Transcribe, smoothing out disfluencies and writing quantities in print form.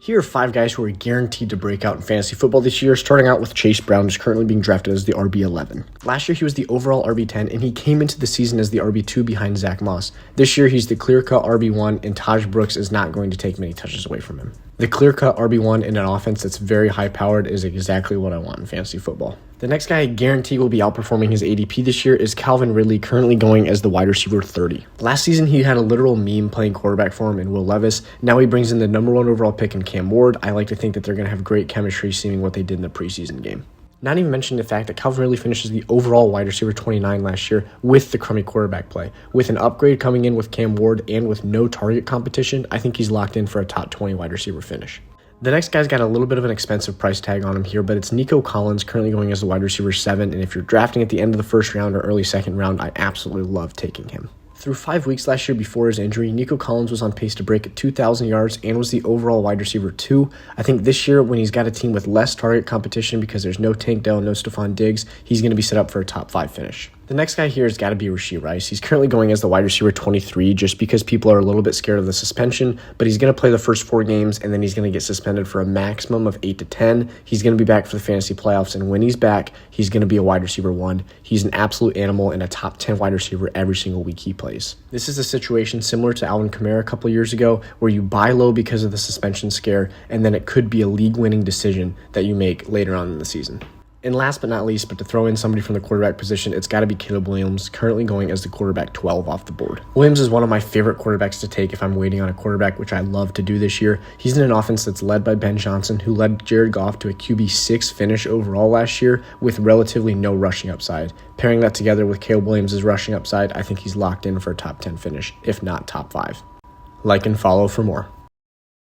Here are 5 guys who are guaranteed to break out in fantasy football this year, starting out with Chase Brown, who's currently being drafted as the RB11. Last year, he was the overall RB10, and he came into the season as the RB2 behind Zach Moss. This year, he's the clear-cut RB1, and Taj Brooks is not going to take many touches away from him. The clear-cut RB1 in an offense that's very high-powered is exactly what I want in fantasy football. The next guy I guarantee will be outperforming his ADP this year is Calvin Ridley, currently going as the wide receiver 30. Last season, he had a literal meme playing quarterback for him in Will Levis. Now he brings in the number 1 overall pick in Cam Ward. I like to think that they're going to have great chemistry, seeing what they did in the preseason game. Not even mentioning the fact that Calvin Ridley finishes the overall wide receiver 29 last year with the crummy quarterback play. With an upgrade coming in with Cam Ward and with no target competition, I think he's locked in for a top 20 wide receiver finish. The next guy's got a little bit of an expensive price tag on him here, but it's Nico Collins, currently going as the wide receiver 7, and if you're drafting at the end of the first round or early second round, I absolutely love taking him. Through 5 weeks last year before his injury, Nico Collins was on pace to break 2,000 yards and was the overall wide receiver 2. I think this year, when he's got a team with less target competition because there's no Tank Dell, no Stephon Diggs, he's going to be set up for a top 5 finish. The next guy here has got to be Rashee Rice. He's currently going as the wide receiver 23 just because people are a little bit scared of the suspension, but he's going to play the first 4 games and then he's going to get suspended for a maximum of 8 to 10. He's going to be back for the fantasy playoffs, and when he's back, he's going to be a wide receiver 1. He's an absolute animal and a top 10 wide receiver every single week he plays. This is a situation similar to Alvin Kamara a couple years ago where you buy low because of the suspension scare, and then it could be a league-winning decision that you make later on in the season. And last but not least, but to throw in somebody from the quarterback position, it's got to be Caleb Williams, currently going as the quarterback 12 off the board. Williams is one of my favorite quarterbacks to take if I'm waiting on a quarterback, which I love to do this year. He's in an offense that's led by Ben Johnson, who led Jared Goff to a QB6 finish overall last year with relatively no rushing upside. Pairing that together with Caleb Williams' rushing upside, I think he's locked in for a top 10 finish, if not top 5. Like and follow for more.